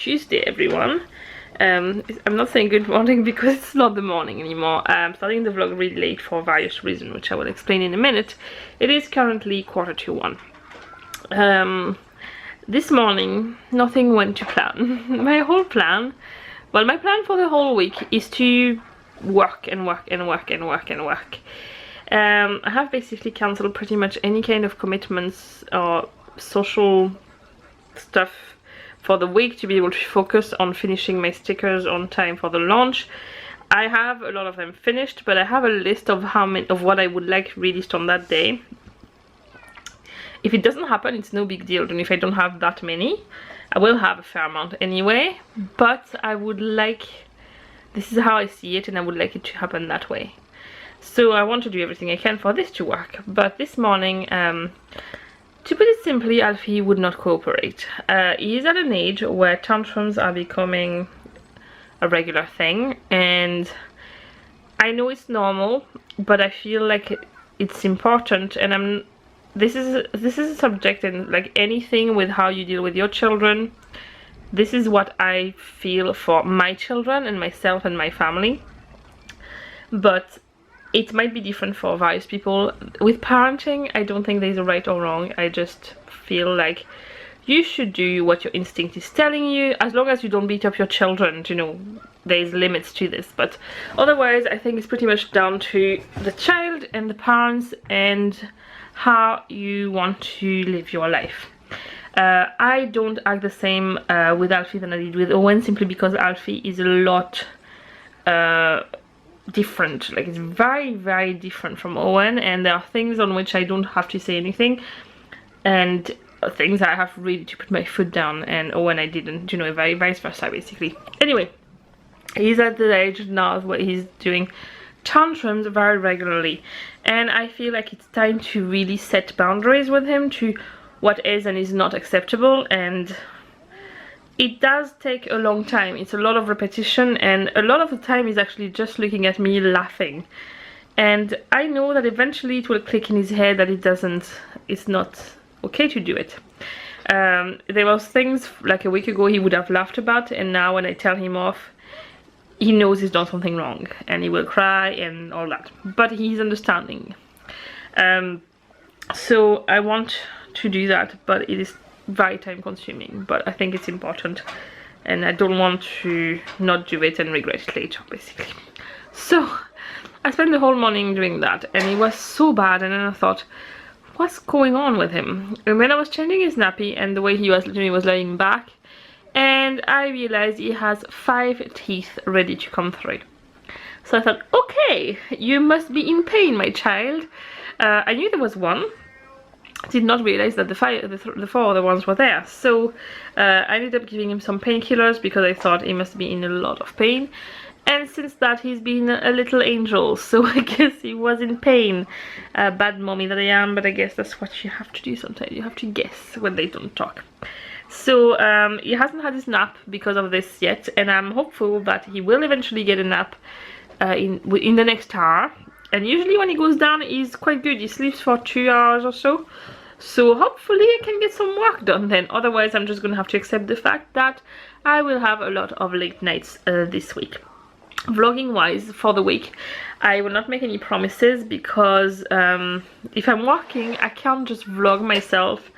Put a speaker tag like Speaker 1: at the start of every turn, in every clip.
Speaker 1: Tuesday, everyone. I'm not saying good morning because it's not the morning anymore. I'm starting the vlog really late for various reasons, which I will explain in a minute. It is currently 1:45. This morning, nothing went to plan. My plan for the whole week is to work and work and work and work and work. I have basically cancelled pretty much any kind of commitments or social stuff for the week to be able to focus on finishing my stickers on time for the launch. I have a lot of them finished, but I have a list of what I would like released on that day. If it doesn't happen, it's no big deal, and if I don't have that many, I will have a fair amount anyway, but I would like, this is how I see it, and I would like it to happen that way. So I want to do everything I can for this to work. But this morning, to put it simply, Alfie would not cooperate. He is at an age where tantrums are becoming a regular thing, and I know it's normal, but I feel like it's important, and this is a subject, and like anything with how you deal with your children, this is what I feel for my children and myself and my family. But it might be different for various people. With parenting, I don't think there's a right or wrong. I just feel like you should do what your instinct is telling you, as long as you don't beat up your children. You know, there's limits to this, but otherwise I think it's pretty much down to the child and the parents and how you want to live your life. I don't act the same with Alfie than I did with Owen, simply because Alfie is a lot different. Like, it's very, very different from Owen, and there are things on which I don't have to say anything, and things I have really to put my foot down, and Owen I didn't, you know, vice versa basically. Anyway, he's at the age now where he's doing tantrums very regularly, and I feel like it's time to really set boundaries with him to what is and is not acceptable. And it does take a long time. It's a lot of repetition, and a lot of the time he's actually just looking at me laughing, and I know that eventually it will click in his head that it's not okay to do it. There was things like a week ago he would have laughed about, and now when I tell him off, he knows he's done something wrong, and he will cry and all that, but he's understanding. So I want to do that, but it is very time consuming, but I think it's important, and I don't want to not do it and regret it later basically. So I spent the whole morning doing that, and it was so bad, and then I thought, what's going on with him? And when I was changing his nappy and the way he was lying back, and I realized he has 5 teeth ready to come through. So I thought, okay, you must be in pain, my child. I knew there was one, did not realize that the 4 other ones were there. So I ended up giving him some painkillers because I thought he must be in a lot of pain, and since that he's been a little angel, so I guess he was in pain. Bad mommy that I am, but I guess that's what you have to do sometimes. You have to guess when they don't talk. So he hasn't had his nap because of this yet, and I'm hopeful that he will eventually get a nap in the next hour. And usually when he goes down, he's quite good. He sleeps for 2 hours or so. So hopefully I can get some work done then. Otherwise, I'm just going to have to accept the fact that I will have a lot of late nights this week. Vlogging wise for the week, I will not make any promises, because if I'm working, I can't just vlog myself.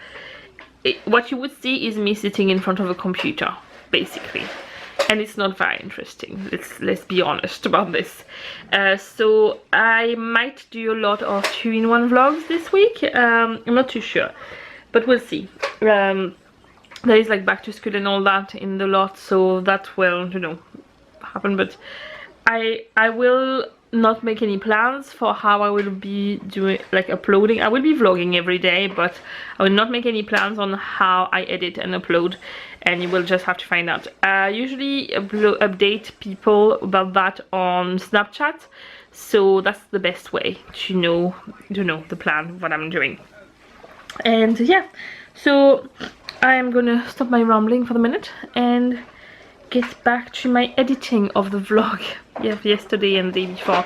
Speaker 1: What you would see is me sitting in front of a computer basically, and it's not very interesting. Let's be honest about this. So I might do a lot of 2-in-1 vlogs this week. I'm not too sure, but we'll see. There is like back to school and all that in the lot, so that will, you know, happen. But I will not make any plans for how I will be doing, like, uploading. I will be vlogging every day, but I will not make any plans on how I edit and upload, and you will just have to find out. I usually update people about that on Snapchat, so that's the best way to know the plan, what I'm doing. And yeah, so I'm gonna stop my rambling for the minute and get back to my editing of the vlog. Yeah, yesterday and the day before.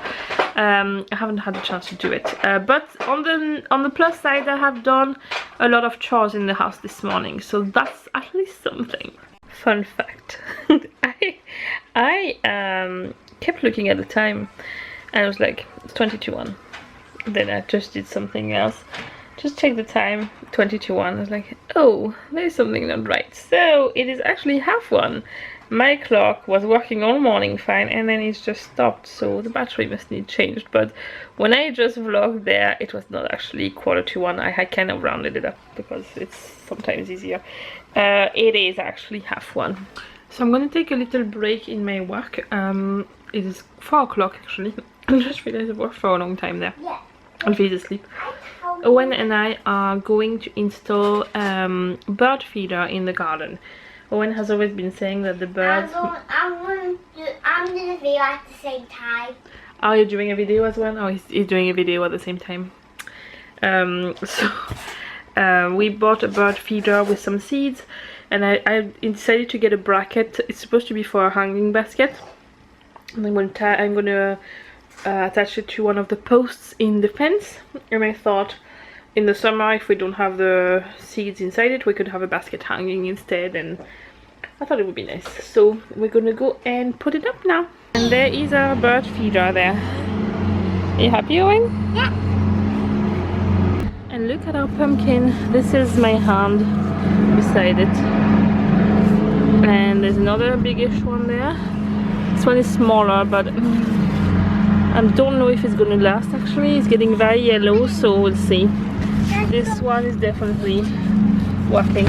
Speaker 1: I haven't had a chance to do it, but on the plus side, I have done a lot of chores in the house this morning, so that's at least something. fun fact. I kept looking at the time and I was like, it's 20 to 1. Then I just did something else. Just check the time, 20 to 1. I was like, oh, there's something not right. So it is actually 1:30. My clock was working all morning fine and then it's just stopped, so the battery must need changed. But when I just vlogged there, it was not actually 1:45. I had kind of rounded it up because it's sometimes easier. It is actually 1:30. So I'm gonna take a little break in my work. It is 4 o'clock actually. I just realized I've worked for a long time there.
Speaker 2: Yeah.
Speaker 1: Alfie's asleep. Owen and I are going to install bird feeder in the garden. Owen has always been saying that the birds...
Speaker 2: I'm doing a video at the same time.
Speaker 1: Are you doing a video as well? Oh, he's doing a video at the same time. We bought a bird feeder with some seeds, and I decided to get a bracket. It's supposed to be for a hanging basket. And I'm going to attach it to one of the posts in the fence. And I thought, in the summer, if we don't have the seeds inside it, we could have a basket hanging instead, and I thought it would be nice. So we're gonna go and put it up now. And there is our bird feeder there. Are you happy, Owen?
Speaker 2: Yeah.
Speaker 1: And look at our pumpkin. This is my hand beside it. And there's another biggish one there. This one is smaller, but I don't know if it's gonna last actually. It's getting very yellow, so we'll see. This one is definitely working.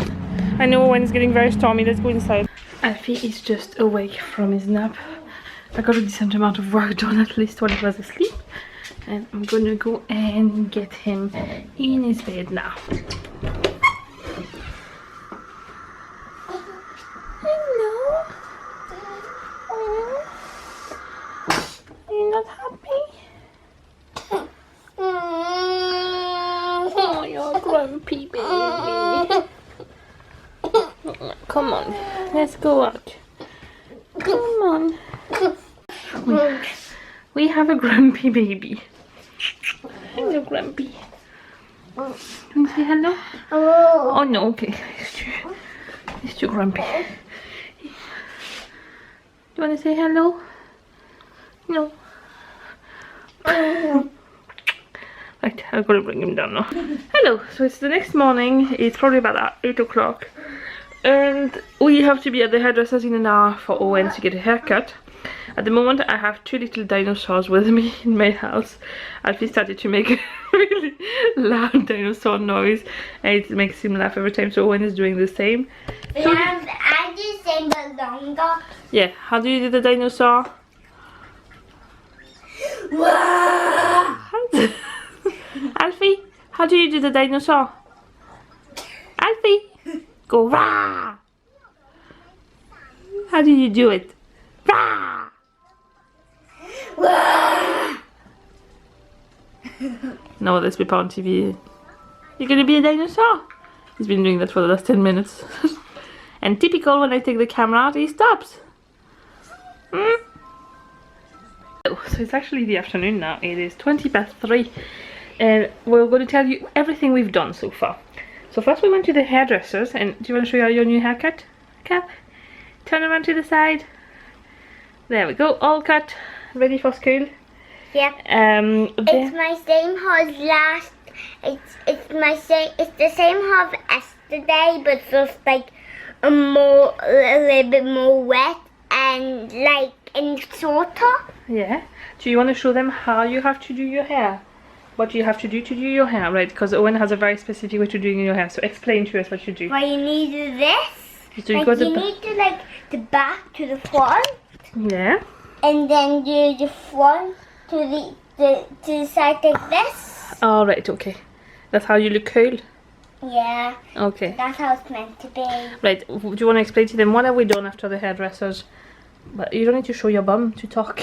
Speaker 1: I know when it's getting very stormy. Let's go inside. Alfie is just awake from his nap. I got a decent amount of work done, at least when he was asleep. And I'm gonna go and get him in his bed now. Hello. Are you not happy? Oh, you're grumpy, baby. Come on, let's go out. Come on. We have a grumpy baby. Hello, grumpy. You want to say hello? Oh no, okay. It's too grumpy. Do you want to say hello? No. Right, I'm gonna bring him down now. Hello, so it's the next morning. It's probably about 8 o'clock. And we have to be at the hairdresser's in an hour for Owen to get a haircut. At the moment I have 2 little dinosaurs with me in my house. Alfie started to make a really loud dinosaur noise and it makes him laugh every time, so Owen is doing the same. So
Speaker 2: I do the same but longer.
Speaker 1: yeah, how do you do the dinosaur? Alfie, how do you do the dinosaur? Alfie, go rah! How do you do it? Rah! No, let's be on TV. You're gonna be a dinosaur? He's been doing that for the last 10 minutes. And typical, when I take the camera out, he stops. So it's actually the afternoon now. It is 3:20 and we're going to tell you everything we've done so far. So first we went to the hairdressers, and do you want to show you your new haircut? Cap, turn around to the side. There we go, all cut, ready for school.
Speaker 2: Yep. It's my same hair as last. It's the same hair as yesterday, but just like a little bit more wet and like and shorter.
Speaker 1: Yeah. Do you want to show them how you have to do your hair? What you have to do your hair, right? Because Owen has a very specific way to doing your hair. So explain to us what you do.
Speaker 2: Well, you need to do this.
Speaker 1: So
Speaker 2: you need to like the back to the front.
Speaker 1: Yeah.
Speaker 2: And then do the front to the side like this.
Speaker 1: All right. Okay. That's how you look cool.
Speaker 2: Yeah.
Speaker 1: Okay.
Speaker 2: That's how it's meant to be.
Speaker 1: Right. Do you want to explain to them what have we done after the hairdressers? But you don't need to show your bum to talk.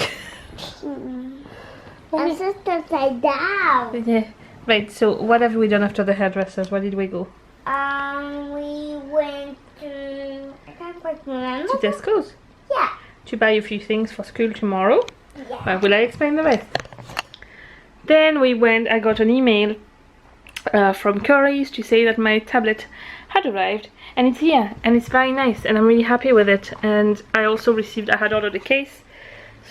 Speaker 2: That's just upside down.
Speaker 1: Yeah. Right. So what have we done after the hairdressers? Where did we go?
Speaker 2: We went to, I can't quite remember.
Speaker 1: To Tesco's.
Speaker 2: Yeah.
Speaker 1: To buy a few things for school tomorrow.
Speaker 2: Yeah.
Speaker 1: Right, will I explain the rest? Then we went, I got an email from Enquiries to say that my tablet had arrived, and it's here, and it's very nice, and I'm really happy with it. And I also received, I had ordered a case,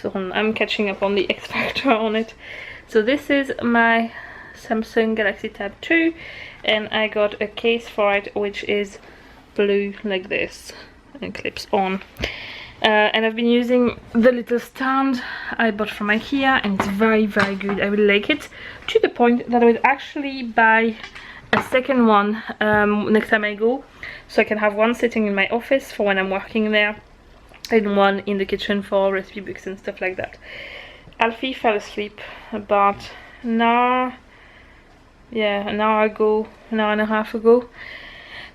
Speaker 1: so I'm catching up on the X Factor on it. So this is my Samsung Galaxy Tab 2, and I got a case for it which is blue like this and clips on. And I've been using the little stand I bought from IKEA, and it's very good. I really like it, to the point that I would actually buy a second one next time I go, so I can have one sitting in my office for when I'm working there, and one in the kitchen for recipe books and stuff like that. Alfie fell asleep about an hour and a half ago.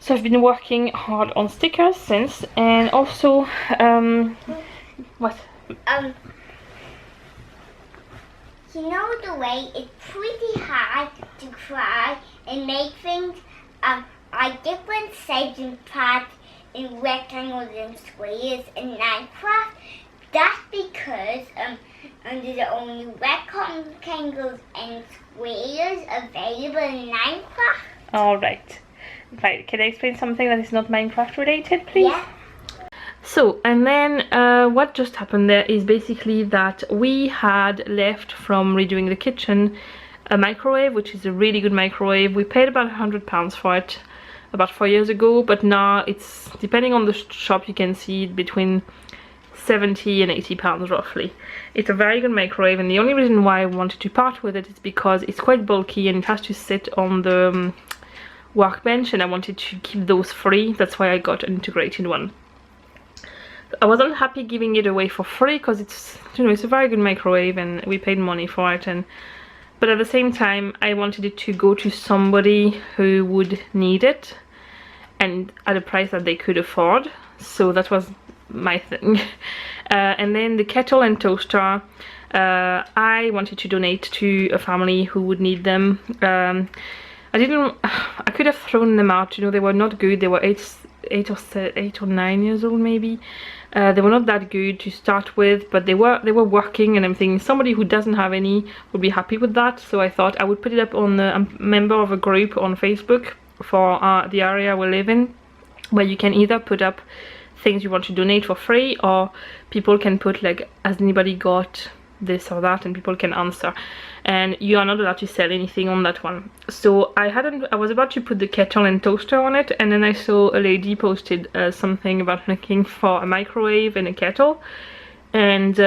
Speaker 1: So I've been working hard on stickers since, and also what?
Speaker 2: You know the way it's pretty hard to try and make things like different shapes and parts in rectangles and squares in Minecraft. That's because there's only rectangles and squares available in Minecraft.
Speaker 1: Alright. Right, can I explain something that is not Minecraft related, please?
Speaker 2: Yeah.
Speaker 1: So, and then what just happened there is basically that we had left from redoing the kitchen a microwave, which is a really good microwave. We paid about £100 for it about 4 years ago, but now it's, depending on the shop, you can see it between 70 and 80 pounds roughly. It's a very good microwave, and the only reason why I wanted to part with it is because it's quite bulky and it has to sit on the workbench, and I wanted to keep those free. That's why I got an integrated one. I wasn't happy giving it away for free because it's, you know, it's a very good microwave and we paid money for it, but at the same time I wanted it to go to somebody who would need it and at a price that they could afford. So that was my thing. And then the kettle and toaster, I wanted to donate to a family who would need them. I could have thrown them out, you know, they were not good. They were 8 or 9 years old maybe. They were not that good to start with, but they were working, and I'm thinking somebody who doesn't have any would be happy with that. So I thought I would put it up on I'm a member of a group on Facebook for the area we live in, where you can either put up things you want to donate for free, or people can put like, has anybody got this or that, and people can answer, and you are not allowed to sell anything on that one. So I was about to put the kettle and toaster on it, and then I saw a lady posted something about looking for a microwave and a kettle, and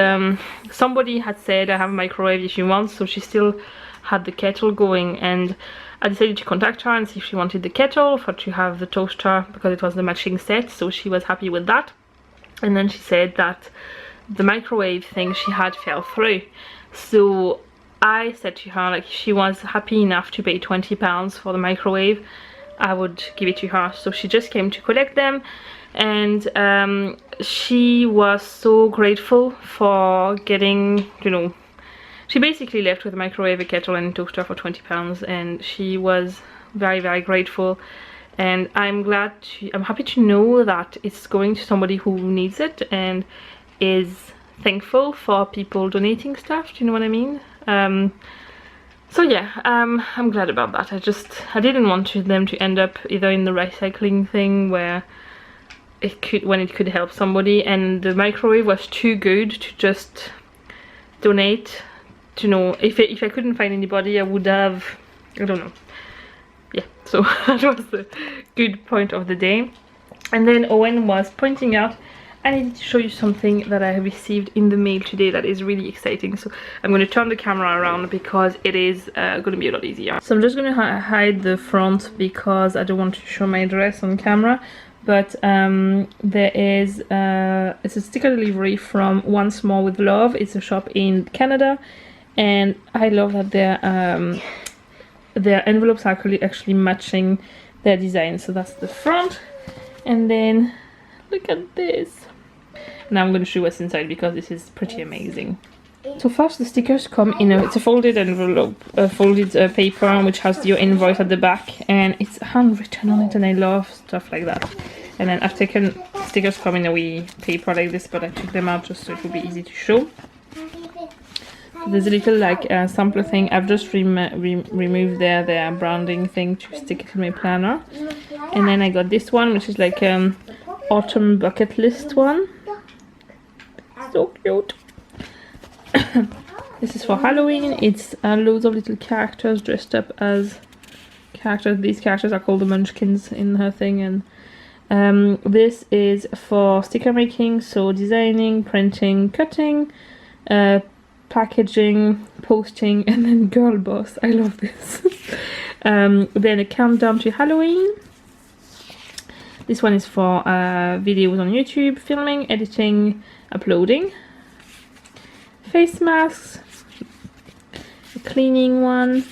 Speaker 1: somebody had said, I have a microwave if you want, so she still had the kettle going, and I decided to contact her and see if she wanted the kettle for to have the toaster, because it was the matching set, so she was happy with that. And then she said that the microwave thing she had fell through, so I said to her, like, if she was happy enough to pay £20 for the microwave, I would give it to her. So she just came to collect them, and she was so grateful for getting, you know, she basically left with a microwave, a kettle and a toaster for £20, and she was very grateful. And I'm happy to know that it's going to somebody who needs it and is thankful for people donating stuff, do you know what I mean? So yeah, I'm glad about that. I didn't want them to end up either in the recycling thing where it could help somebody, and the microwave was too good to just donate. You know, if I couldn't find anybody, I would have, I don't know. Yeah, so that was the good point of the day. And then Owen was pointing out, I need to show you something that I have received in the mail today that is really exciting. So I'm going to turn the camera around because it is going to be a lot easier. So I'm just going to hide the front because I don't want to show my dress on camera. But there is it's a sticker delivery from Once More with Love. It's a shop in Canada, and I love that their envelopes are actually matching their design. So that's the front, and then look at this. Now I'm going to show you what's inside because this is pretty amazing. So first the stickers come in it's a folded envelope, folded paper, which has your invoice at the back, and it's handwritten on it, and I love stuff like that. And then I've taken, stickers come in a wee paper like this, but I took them out just so it would be easy to show. There's a little like sampler thing. I've just removed their branding thing to stick it to my planner. And then I got this one, which is like autumn bucket list one. So cute. This is for Halloween. It's loads of little characters dressed up as characters. These characters are called the Munchkins in her thing. And this is for sticker making, so designing, printing, cutting, packaging, posting, and then girl boss. I love this. Then a countdown to Halloween. This one is for videos on YouTube, filming, editing, uploading. Face masks, a cleaning one,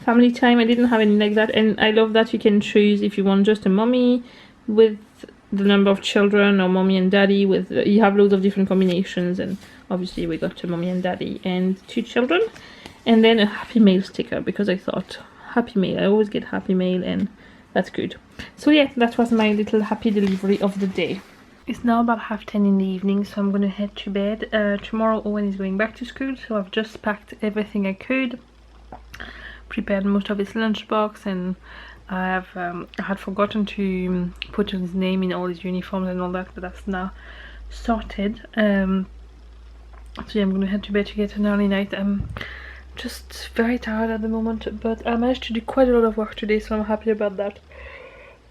Speaker 1: family time. I didn't have any like that, and I love that you can choose if you want just a mommy with the number of children, or mommy and daddy with, you have loads of different combinations, and obviously we got a mommy and daddy and 2 children. And then a Happy Mail sticker, because I thought Happy Mail, I always get Happy Mail, and that's good. So yeah, that was my little happy delivery of the day. It's now about 10:30 in the evening, so I'm gonna head to bed. Tomorrow Owen is going back to school, so I've just packed everything I could, prepared most of his lunchbox, and I had forgotten to put his name in all his uniforms and all that, but that's now sorted. So yeah, I'm gonna head to bed to get an early night. I'm just very tired at the moment, but I managed to do quite a lot of work today, so I'm happy about that.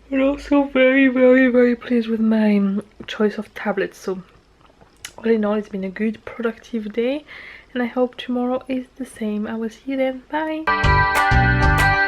Speaker 1: And also very, very, very pleased with my choice of tablets. So all in all, it's been a good, productive day, and I hope tomorrow is the same. I will see you then. Bye.